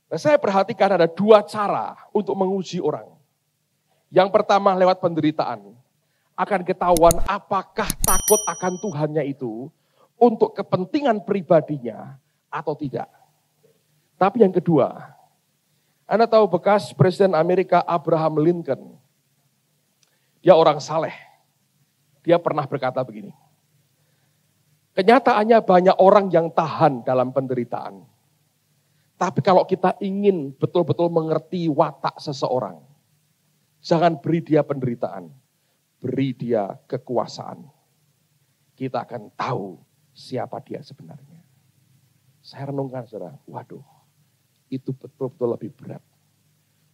Nah, saya perhatikan ada dua cara untuk menguji orang. Yang pertama lewat penderitaan. Akan ketahuan apakah takut akan Tuhannya itu untuk kepentingan pribadinya atau tidak. Tapi yang kedua, Anda tahu bekas Presiden Amerika Abraham Lincoln. Dia orang saleh. Dia pernah berkata begini. Kenyataannya banyak orang yang tahan dalam penderitaan. Tapi kalau kita ingin betul-betul mengerti watak seseorang, jangan beri dia penderitaan. Beri dia kekuasaan. Kita akan tahu siapa dia sebenarnya. Saya renungkan saudara, waduh, itu betul-betul lebih berat.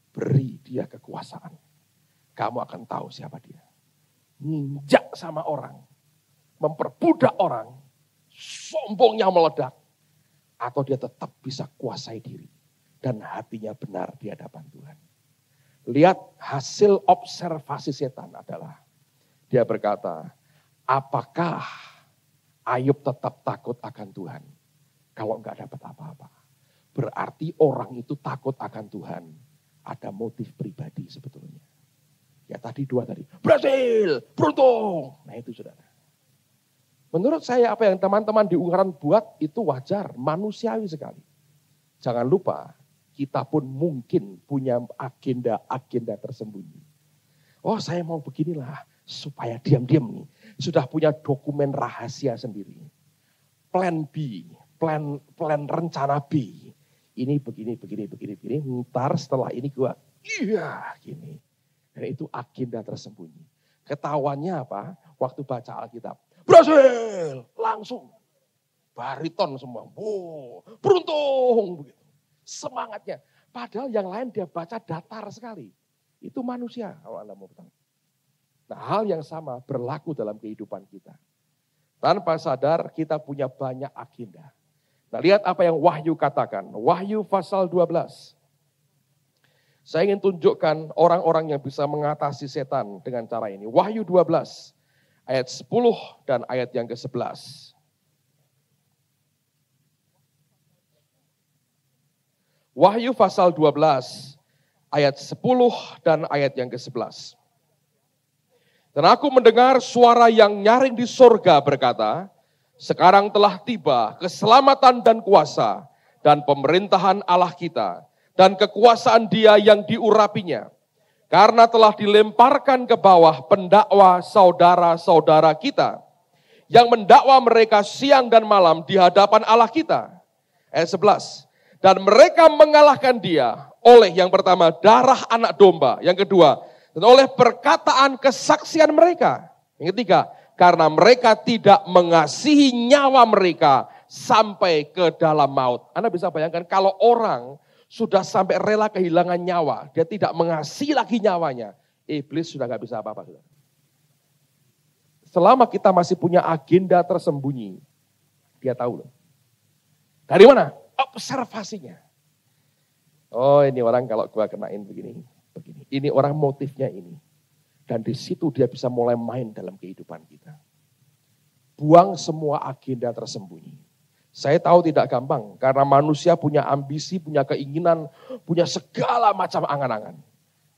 Beri dia kekuasaan. Kamu akan tahu siapa dia. Nginjak sama orang, memperbudak orang, sombongnya meledak. Atau dia tetap bisa kuasai diri. Dan hatinya benar di hadapan Tuhan. Lihat hasil observasi setan adalah, dia berkata, apakah Ayub tetap takut akan Tuhan? Kalau enggak dapat apa-apa. Berarti orang itu takut akan Tuhan. Ada motif pribadi sebetulnya. Ya tadi dua tadi. Berhasil, beruntung. Nah itu saudara. Menurut saya apa yang teman-teman di Ungaran buat itu wajar, manusiawi sekali. Jangan lupa, kita pun mungkin punya agenda-agenda tersembunyi. Oh saya mau beginilah. Supaya diam-diam nih, sudah punya dokumen rahasia sendiri. Plan B, plan rencana B. Ini begini. Ntar setelah ini gua, gini. Dan itu agenda tersembunyi. Ketahuannya apa? Waktu baca Alkitab. Berhasil! Langsung. Bariton semua. Beruntung! Begitu. Semangatnya. Padahal yang lain dia baca datar sekali. Itu manusia kalau Anda mau bertanya. Nah, hal yang sama berlaku dalam kehidupan kita. Tanpa sadar kita punya banyak agenda. Nah, lihat apa yang Wahyu katakan. Wahyu pasal 12. Saya ingin tunjukkan orang-orang yang bisa mengatasi setan dengan cara ini. Wahyu 12 ayat 10 dan ayat yang ke-11. Wahyu pasal 12 ayat 10 dan ayat yang ke-11. Dan aku mendengar suara yang nyaring di sorga berkata, sekarang telah tiba keselamatan dan kuasa dan pemerintahan Allah kita dan kekuasaan Dia yang diurapinya. Karena telah dilemparkan ke bawah pendakwa saudara-saudara kita yang mendakwa mereka siang dan malam di hadapan Allah kita. Ayat 11. Dan mereka mengalahkan Dia oleh yang pertama darah anak domba, yang kedua dan oleh perkataan kesaksian mereka. Yang ketiga, karena mereka tidak mengasihi nyawa mereka sampai ke dalam maut. Anda bisa bayangkan kalau orang sudah sampai rela kehilangan nyawa, dia tidak mengasihi lagi nyawanya, iblis sudah gak bisa apa-apa. Selama kita masih punya agenda tersembunyi, dia tahu loh. Dari mana? Observasinya. Oh ini orang kalau gua kenain begini. Ini orang motifnya ini. Dan di situ dia bisa mulai main dalam kehidupan kita. Buang semua agenda tersembunyi. Saya tahu tidak gampang, karena manusia punya ambisi, punya keinginan, punya segala macam angan-angan.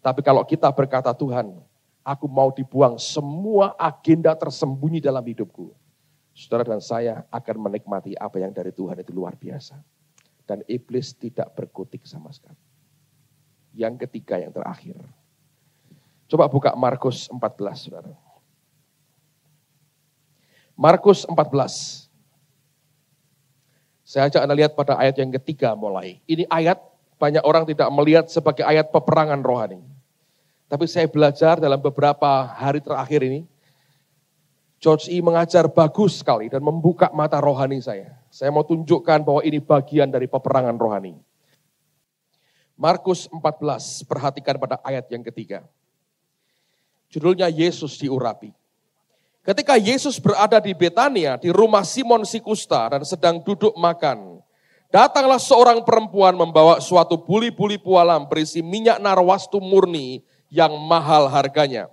Tapi kalau kita berkata, Tuhan, aku mau dibuang semua agenda tersembunyi dalam hidupku. Saudara dan saya akan menikmati apa yang dari Tuhan itu luar biasa. Dan iblis tidak berkutik sama sekali. Yang ketiga, yang terakhir. Coba buka Markus 14, saudara. Markus 14. Saya ajak Anda lihat pada ayat yang ketiga mulai. Ini ayat banyak orang tidak melihat sebagai ayat peperangan rohani. Tapi saya belajar dalam beberapa hari terakhir ini. George E. mengajar bagus sekali dan membuka mata rohani saya. Saya mau tunjukkan bahwa ini bagian dari peperangan rohani. Markus 14, perhatikan pada ayat yang ketiga. Judulnya Yesus diurapi. Ketika Yesus berada di Betania, di rumah Simon si Kusta dan sedang duduk makan, datanglah seorang perempuan membawa suatu buli-buli pualam berisi minyak narwastu murni yang mahal harganya.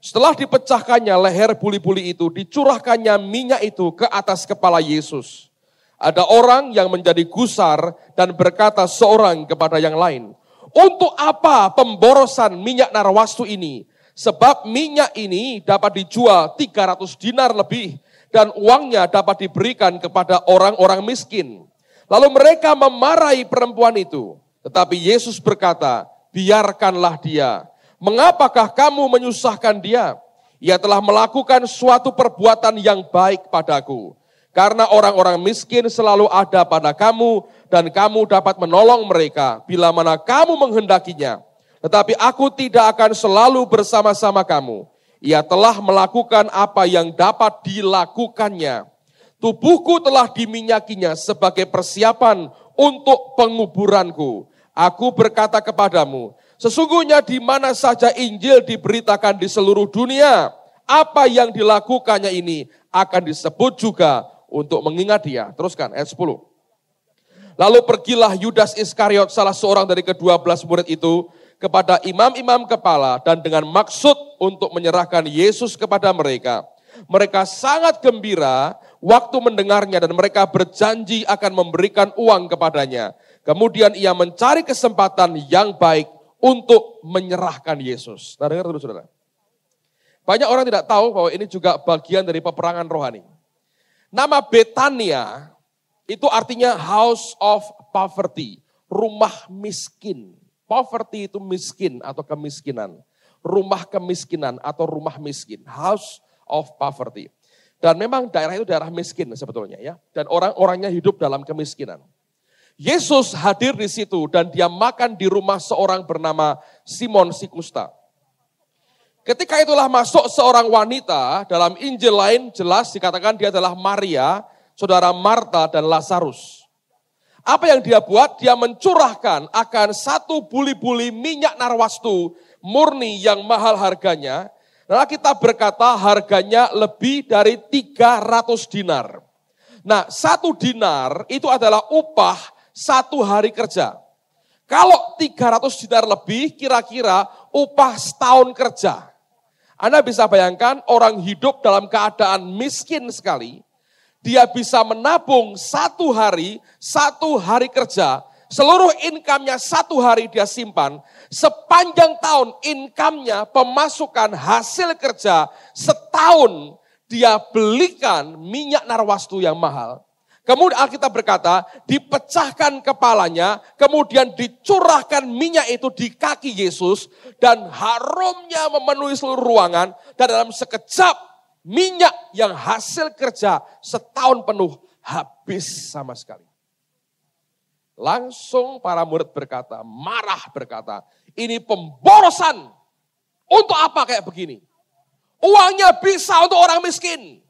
Setelah dipecahkannya leher buli-buli itu, dicurahkannya minyak itu ke atas kepala Yesus. Ada orang yang menjadi gusar dan berkata seorang kepada yang lain, untuk apa pemborosan minyak narwastu ini? Sebab minyak ini dapat dijual 300 dinar lebih dan uangnya dapat diberikan kepada orang-orang miskin. Lalu mereka memarahi perempuan itu. Tetapi Yesus berkata, biarkanlah dia. Mengapakah kamu menyusahkan dia? Ia telah melakukan suatu perbuatan yang baik padaku. Karena orang-orang miskin selalu ada pada kamu dan kamu dapat menolong mereka bila mana kamu menghendakinya. Tetapi aku tidak akan selalu bersama-sama kamu. Ia telah melakukan apa yang dapat dilakukannya. Tubuhku telah diminyakinya sebagai persiapan untuk penguburanku. Aku berkata kepadamu, sesungguhnya di mana saja Injil diberitakan di seluruh dunia, apa yang dilakukannya ini akan disebut juga untuk mengingat dia. Teruskan ayat 10. Lalu pergilah Yudas Iskariot, salah seorang dari ke-12 murid itu, kepada imam-imam kepala dan dengan maksud untuk menyerahkan Yesus kepada mereka. Mereka sangat gembira waktu mendengarnya dan mereka berjanji akan memberikan uang kepadanya. Kemudian ia mencari kesempatan yang baik untuk menyerahkan Yesus. Nah, dengar dulu saudara. Banyak orang tidak tahu bahwa ini juga bagian dari peperangan rohani. Nama Betania itu artinya house of poverty, rumah miskin. Poverty itu miskin atau kemiskinan. Rumah kemiskinan atau rumah miskin, house of poverty. Dan memang daerah itu daerah miskin sebetulnya ya. Dan orang-orangnya hidup dalam kemiskinan. Yesus hadir di situ dan dia makan di rumah seorang bernama Simon si Kusta. Ketika itulah masuk seorang wanita, dalam Injil lain jelas dikatakan dia adalah Maria, saudara Marta dan Lazarus. Apa yang dia buat? Dia mencurahkan akan 1 buli-buli minyak narwastu murni yang mahal harganya. Nah, kita berkata harganya lebih dari 300 dinar. Nah, 1 dinar itu adalah upah 1 hari kerja. Kalau 300 dinar lebih, kira-kira upah setahun kerja. Anda bisa bayangkan orang hidup dalam keadaan miskin sekali, dia bisa menabung 1 hari kerja, seluruh income-nya 1 hari dia simpan, sepanjang tahun income-nya, pemasukan hasil kerja, setahun dia belikan minyak narwastu yang mahal. Kemudian Alkitab berkata, dipecahkan kepalanya, kemudian dicurahkan minyak itu di kaki Yesus, dan harumnya memenuhi seluruh ruangan, dan dalam sekejap, minyak yang hasil kerja setahun penuh habis sama sekali. Langsung para murid berkata, marah berkata, ini pemborosan, untuk apa kayak begini? Uangnya bisa untuk orang miskin.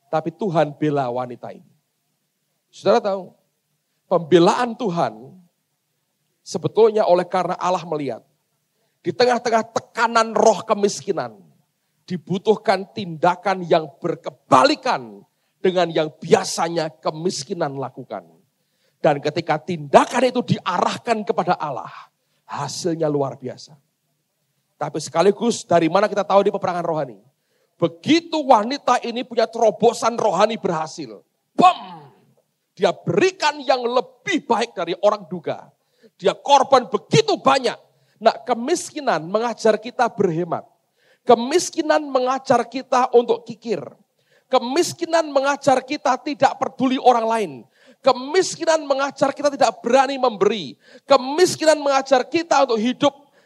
Tapi Tuhan bela wanita ini. Saudara tahu, pembelaan Tuhan sebetulnya oleh karena Allah melihat di tengah-tengah tekanan roh kemiskinan dibutuhkan tindakan yang berkebalikan dengan yang biasanya kemiskinan lakukan. Dan ketika tindakan itu diarahkan kepada Allah, hasilnya luar biasa. Tapi sekaligus dari mana kita tahu di peperangan rohani? Begitu wanita ini punya terobosan rohani berhasil, bam! Dia berikan yang lebih baik dari orang duga. Dia korban begitu banyak. Nah, kemiskinan mengajar kita berhemat. Kemiskinan mengajar kita untuk kikir. Kemiskinan mengajar kita tidak peduli orang lain. Kemiskinan mengajar kita tidak berani memberi. Kemiskinan mengajar kita untuk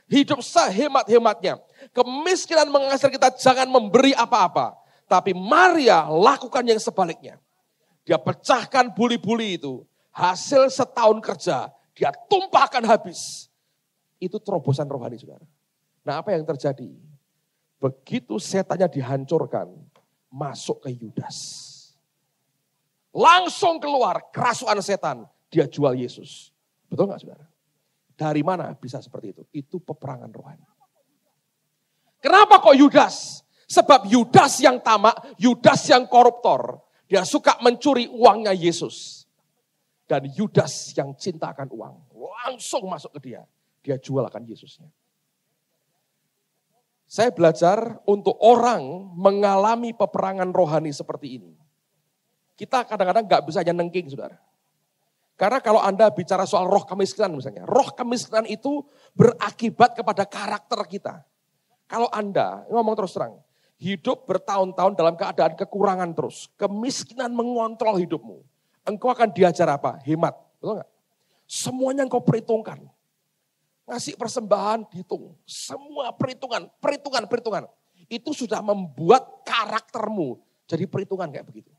hidup sehemat-hematnya. Kemiskinan mengajar kita jangan memberi apa-apa. Tapi Maria lakukan yang sebaliknya. Dia pecahkan buli-buli itu. Hasil setahun kerja, dia tumpahkan habis. Itu terobosan rohani, saudara. Nah, apa yang terjadi? Begitu setannya dihancurkan, masuk ke Yudas. Langsung keluar kerasukan setan, dia jual Yesus. Betul nggak, saudara? Dari mana bisa seperti itu? Itu peperangan rohani. Kenapa kok Yudas? Sebab Yudas yang tamak, Yudas yang koruptor. Dia suka mencuri uangnya Yesus. Dan Yudas yang cinta akan uang. Langsung masuk ke dia. Dia jual akan Yesusnya. Saya belajar untuk orang mengalami peperangan rohani seperti ini. Kita kadang-kadang nggak bisa nyenengking, saudara. Karena kalau Anda bicara soal roh kemiskinan misalnya, roh kemiskinan itu berakibat kepada karakter kita. Kalau Anda, ngomong terus terang, hidup bertahun-tahun dalam keadaan kekurangan terus, kemiskinan mengontrol hidupmu, engkau akan diajar apa? Hemat, betul nggak? Semuanya engkau perhitungkan. Ngasih persembahan, dihitung. Semua perhitungan. Itu sudah membuat karaktermu jadi perhitungan kayak begitu.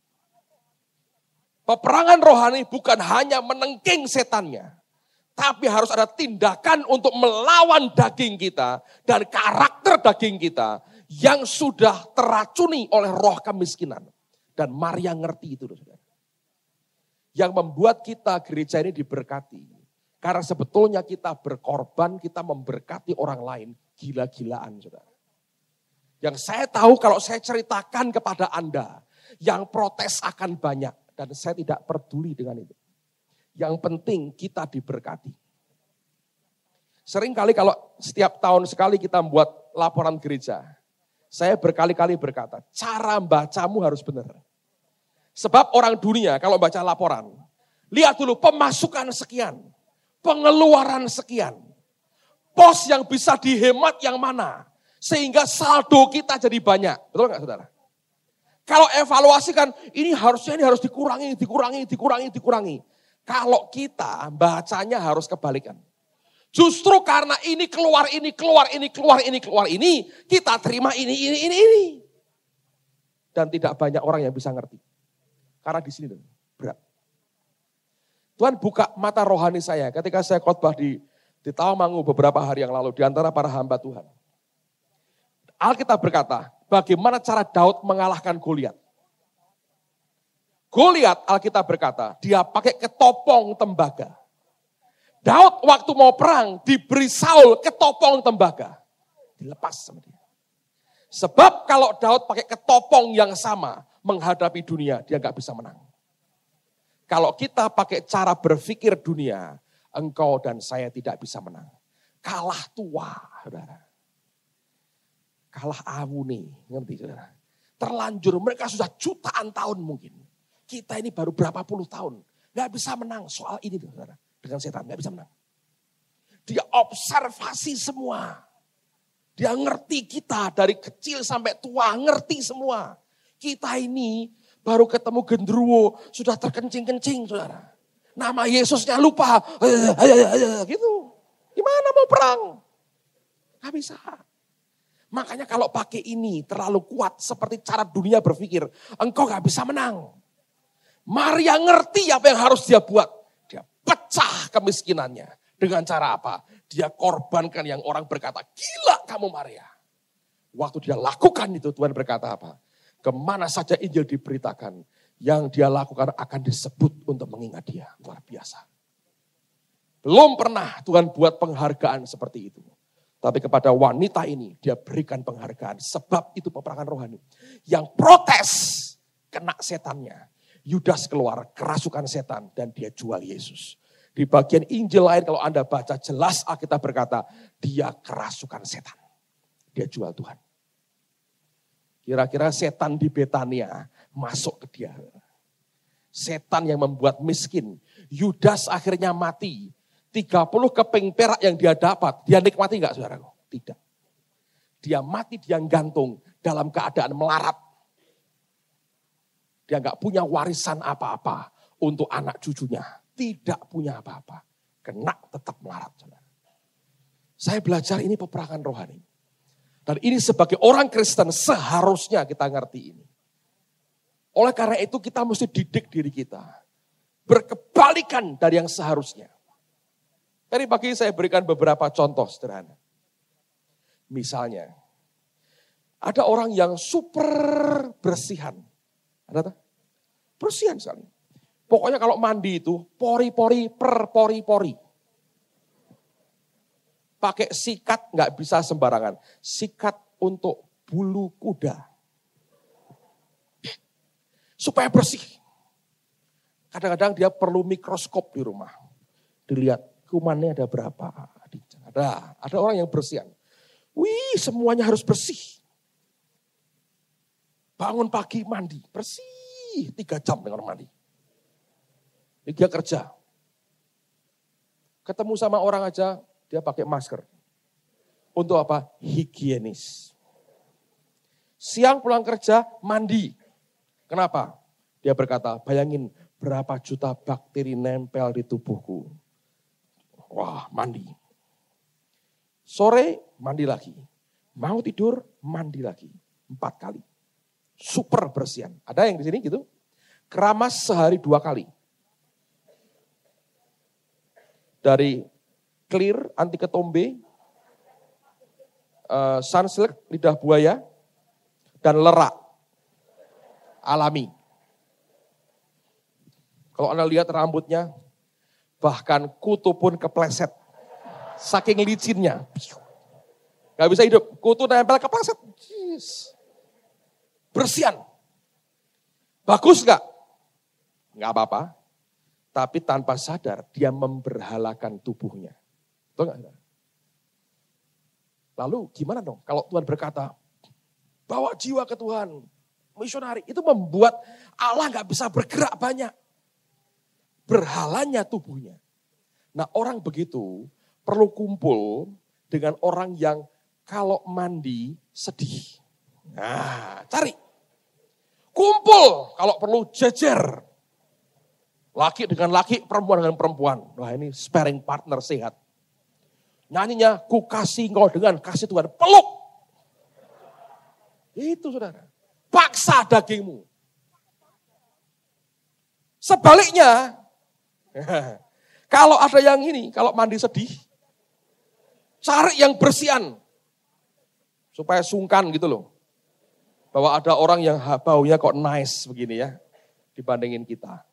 Peperangan rohani bukan hanya menengking setannya, tapi harus ada tindakan untuk melawan daging kita dan karakter daging kita yang sudah teracuni oleh roh kemiskinan. Dan Maria ngerti itu, saudara. Yang membuat kita gereja ini diberkati. Karena sebetulnya kita berkorban, kita memberkati orang lain gila-gilaan, saudara. Yang saya tahu kalau saya ceritakan kepada Anda, yang protes akan banyak. Dan saya tidak peduli dengan itu. Yang penting kita diberkati. Sering kali kalau setiap tahun sekali kita membuat laporan gereja, saya berkali-kali berkata, cara bacamu harus benar. Sebab orang dunia kalau baca laporan, lihat dulu pemasukan sekian, pengeluaran sekian, pos yang bisa dihemat yang mana, sehingga saldo kita jadi banyak. Betul nggak, saudara? Kalau evaluasi kan, ini harus dikurangi. Kalau kita bacanya harus kebalikan. Justru karena ini keluar, kita terima ini. Dan tidak banyak orang yang bisa ngerti. Karena di sini berat. Tuhan buka mata rohani saya ketika saya khotbah di Tawamangu beberapa hari yang lalu di antara para hamba Tuhan. Alkitab berkata, bagaimana cara Daud mengalahkan Goliat? Goliat, Alkitab berkata, dia pakai ketopong tembaga. Daud waktu mau perang diberi Saul ketopong tembaga. Dilepas sama dia. Sebab kalau Daud pakai ketopong yang sama menghadapi dunia, dia nggak bisa menang. Kalau kita pakai cara berpikir dunia, engkau dan saya tidak bisa menang. Kalah tua, saudara. Kalah awuni, ngerti saudara. Terlanjur, mereka sudah jutaan tahun mungkin. Kita ini baru berapa puluh tahun. Gak bisa menang soal ini saudara. Dengan setan, gak bisa menang. Dia observasi semua. Dia ngerti kita dari kecil sampai tua, ngerti semua. Kita ini baru ketemu genderuwo, sudah terkencing-kencing saudara. Nama Yesusnya lupa, gitu. Gimana mau perang? Gak bisa. Makanya kalau pakai ini terlalu kuat seperti cara dunia berpikir, engkau gak bisa menang. Maria ngerti apa yang harus dia buat. Dia pecah kemiskinannya. Dengan cara apa? Dia korbankan yang orang berkata, gila kamu Maria. Waktu dia lakukan itu Tuhan berkata apa? Kemana saja Injil diberitakan, yang dia lakukan akan disebut untuk mengingat dia. Luar biasa. Belum pernah Tuhan buat penghargaan seperti itu. Tapi kepada wanita ini dia berikan penghargaan. Sebab itu peperangan rohani. Yang protes kena setannya. Yudas keluar kerasukan setan dan dia jual Yesus. Di bagian Injil lain kalau Anda baca jelas Alkitab berkata dia kerasukan setan. Dia jual Tuhan. Kira-kira setan di Betania masuk ke dia. Setan yang membuat miskin. Yudas akhirnya mati. 30 keping perak yang dia dapat, dia nikmati enggak saudaraku? Tidak. Dia mati, dia gantung dalam keadaan melarat. Dia enggak punya warisan apa-apa untuk anak cucunya. Tidak punya apa-apa. Kena tetap melarat. Saudara. Saya belajar ini peperangan rohani. Dan ini sebagai orang Kristen seharusnya kita ngerti ini. Oleh karena itu kita mesti didik diri kita. Berkebalikan dari yang seharusnya. Tadi pagi saya berikan beberapa contoh sederhana. Misalnya, ada orang yang super bersihan. Ada tak? Bersihan sekali. Pokoknya kalau mandi itu pori-pori per pori-pori. Pakai sikat nggak bisa sembarangan. Sikat untuk bulu kuda. Supaya bersih. Kadang-kadang dia perlu mikroskop di rumah. Dilihat kumannya ada berapa. Ada orang yang bersihan. Wih, semuanya harus bersih. Bangun pagi mandi, bersih 3 jam dengan mandi. Dia kerja. Ketemu sama orang aja, dia pakai masker. Untuk apa? Higienis. Siang pulang kerja, mandi. Kenapa? Dia berkata, bayangin berapa juta bakteri nempel di tubuhku. Wah, mandi. Sore, mandi lagi. Mau tidur, mandi lagi. 4 kali. Super bersihan. Ada yang di sini gitu? Keramas sehari 2 kali. Dari clear, anti ketombe, sunsilk, lidah buaya, dan lerak. Alami. Kalau Anda lihat rambutnya, bahkan kutu pun kepleset. Saking licinnya. Gak bisa hidup. Kutu nempel kepleset. Bersihan. Bagus gak? Gak apa-apa. Tapi tanpa sadar dia memberhalakan tubuhnya. Betul gak? Lalu gimana dong kalau Tuhan berkata, bawa jiwa ke Tuhan, misionari. Itu membuat Allah gak bisa bergerak banyak. Berhalanya tubuhnya. Nah orang begitu perlu kumpul dengan orang yang kalau mandi sedih. Nah cari. Kumpul kalau perlu jejer. Laki dengan laki, perempuan dengan perempuan. Wah ini sparring partner sehat. Nyanyinya, ku kasih engkau dengan kasih Tuhan. Peluk. Itu saudara. Paksa dagingmu. Sebaliknya, kalau ada yang ini, kalau mandi sedih, cari yang bersihan. Supaya sungkan gitu loh. Bahwa ada orang yang baunya kok nice begini ya. Dibandingin kita.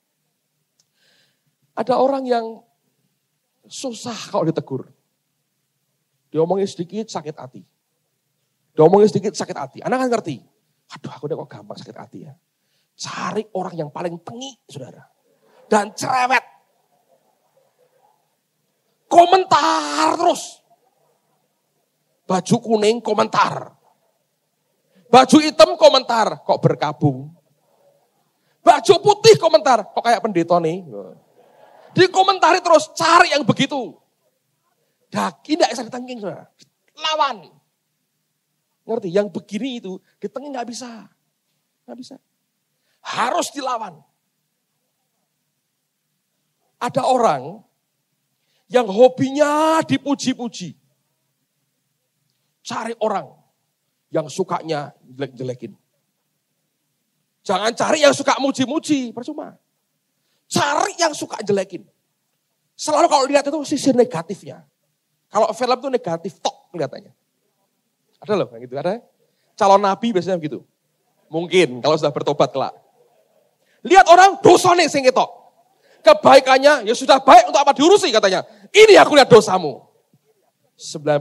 Ada orang yang susah kalau ditegur. Diomongin sedikit sakit hati. Diomongin sedikit sakit hati. Anak kan ngerti. Aduh aku udah kok gampang sakit hati ya. Cari orang yang paling tengi saudara. Dan cerewet. Komentar terus. Baju kuning komentar. Baju hitam komentar. Kok berkabung. Baju putih komentar. Kok kayak pendeta nih. Dikomentari terus, cari yang begitu. Tidak bisa ditengking, saudara. Lawan. Ngerti? Yang begini itu, ditengking gak bisa. Gak bisa. Harus dilawan. Ada orang yang hobinya dipuji-puji. Cari orang yang sukanya jelek-jelekin. Jangan cari yang suka muji-muji, percuma. Cari yang suka jelekin. Selalu kalau lihat itu sisi negatifnya. Kalau film itu negatif, tok kelihatannya. Ada loh, gitu. Ada. Calon nabi biasanya begitu. Mungkin kalau sudah bertobat kelak. Lihat orang dosanya sing ketok. Kebaikannya ya sudah baik untuk apa diurusi katanya. Ini aku lihat dosamu. 99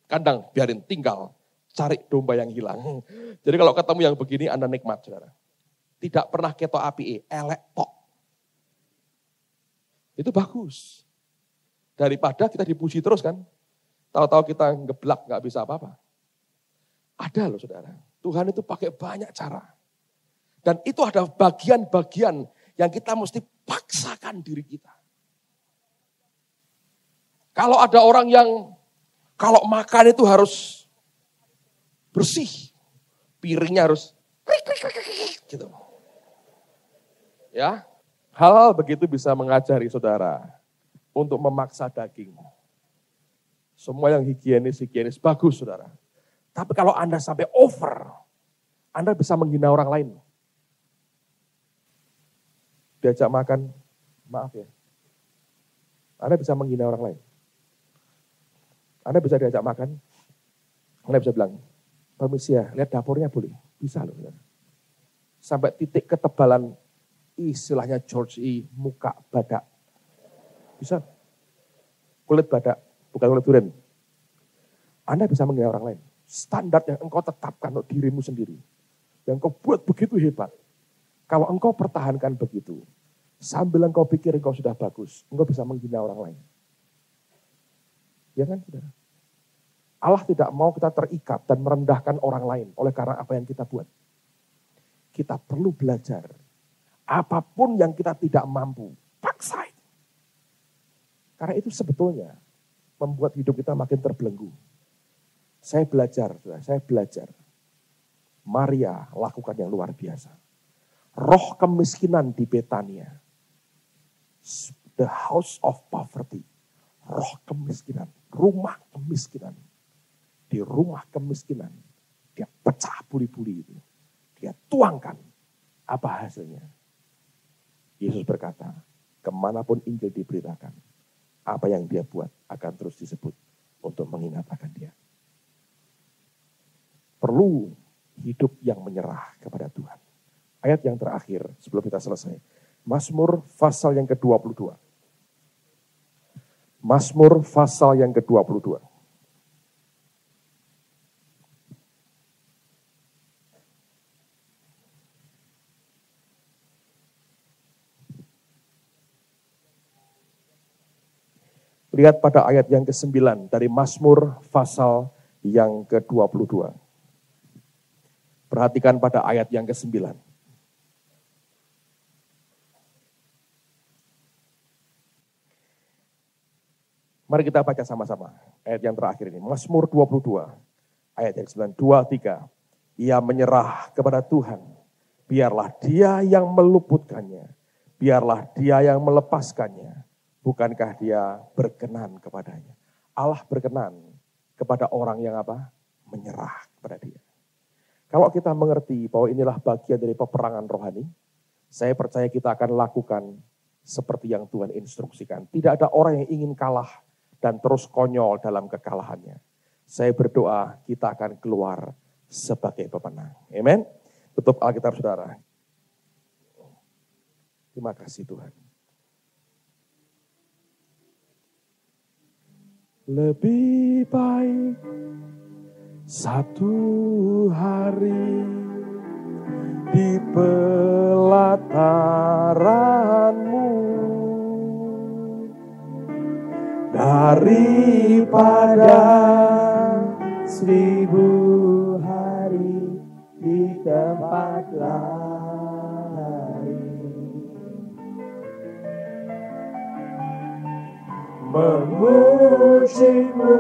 kandang biarin tinggal. Cari domba yang hilang. Jadi kalau ketemu yang begini Anda nikmat saudara. Tidak pernah ketok api, elek tok. Itu bagus. Daripada kita dipuji terus kan. Tahu-tahu kita ngeblak gak bisa apa-apa. Ada loh saudara. Tuhan itu pakai banyak cara. Dan itu ada bagian-bagian yang kita mesti paksakan diri kita. Kalau ada orang yang kalau makan itu harus bersih. Piringnya harus gitu. Ya, hal-hal begitu bisa mengajari saudara untuk memaksa daging. Semua yang higienis bagus saudara. Tapi kalau Anda sampai over, Anda bisa menghina orang lain. Diajak makan, maaf ya. Anda bisa menghina orang lain. Anda bisa diajak makan, Anda bisa bilang, permisi ya, lihat dapurnya boleh. Bisa loh. Saudara. Sampai titik ketebalan istilahnya George E. muka badak. Bisa. Kulit badak, bukan kulit durian. Anda bisa menghina orang lain. Standar yang engkau tetapkan untuk dirimu sendiri. Yang engkau buat begitu hebat. Kalau engkau pertahankan begitu, sambil engkau pikir engkau sudah bagus, engkau bisa menghina orang lain. Ya kan, saudara? Allah tidak mau kita terikat dan merendahkan orang lain oleh karena apa yang kita buat. kita perlu belajar. Apapun yang kita tidak mampu, paksa itu. Karena itu sebetulnya membuat hidup kita makin terbelenggu. Saya belajar. Maria lakukan yang luar biasa. Roh kemiskinan di Betania. The house of poverty. Roh kemiskinan, rumah kemiskinan. Di rumah kemiskinan, dia pecah buli-buli itu. Dia tuangkan. Apa hasilnya? Yesus berkata, kemanapun Injil diberitakan, apa yang dia buat akan terus disebut untuk mengingat akan dia. Perlu hidup yang menyerah kepada Tuhan. Ayat yang terakhir sebelum kita selesai. Mazmur pasal yang ke-22. Mazmur pasal yang ke-22. Lihat pada ayat yang ke-9 dari Mazmur pasal yang ke-22. Perhatikan pada ayat yang ke-9. Mari kita baca sama-sama ayat yang terakhir ini. Mazmur 22, ayat yang ke-9. 2, 3. Ia menyerah kepada Tuhan. Biarlah dia yang meluputkannya. Biarlah dia yang melepaskannya. Bukankah dia berkenan kepadanya? Allah berkenan kepada orang yang apa? Menyerah kepada dia. Kalau kita mengerti bahwa inilah bagian dari peperangan rohani, saya percaya kita akan lakukan seperti yang Tuhan instruksikan. Tidak ada orang yang ingin kalah dan terus konyol dalam kekalahannya. Saya berdoa kita akan keluar sebagai pemenang. Amen. Tutup Alkitab saudara. Terima kasih Tuhan. Lebih baik satu hari di pelataranmu daripada 1000 hari di tempat lain. Memujimu,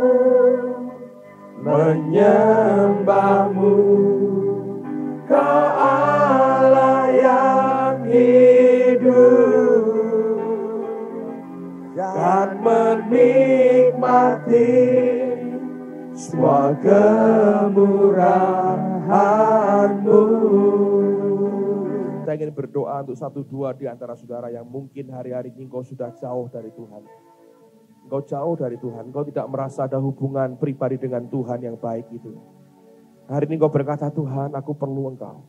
menyembahmu, Kau Allah yang hidup, dan menikmati semua kemurahan-Mu. Saya ingin berdoa untuk 1-2 di antara saudara yang mungkin hari-hari ini engkau sudah jauh dari Tuhan. Engkau jauh dari Tuhan, engkau tidak merasa ada hubungan pribadi dengan Tuhan yang baik itu. Hari ini engkau berkata, Tuhan aku perlu Engkau.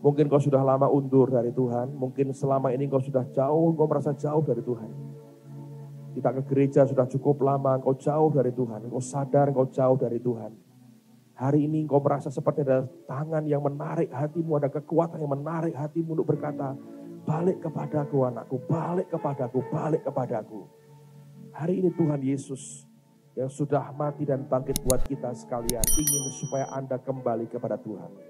Mungkin engkau sudah lama undur dari Tuhan, mungkin selama ini engkau sudah jauh, engkau merasa jauh dari Tuhan. Tidak ke gereja sudah cukup lama, engkau jauh dari Tuhan, engkau sadar engkau jauh dari Tuhan. Hari ini engkau merasa seperti ada tangan yang menarik hatimu, ada kekuatan yang menarik hatimu untuk berkata, balik kepadaku anakku, balik kepadaku, balik kepadaku. Hari ini Tuhan Yesus yang sudah mati dan bangkit buat kita sekalian ingin supaya Anda kembali kepada Tuhan.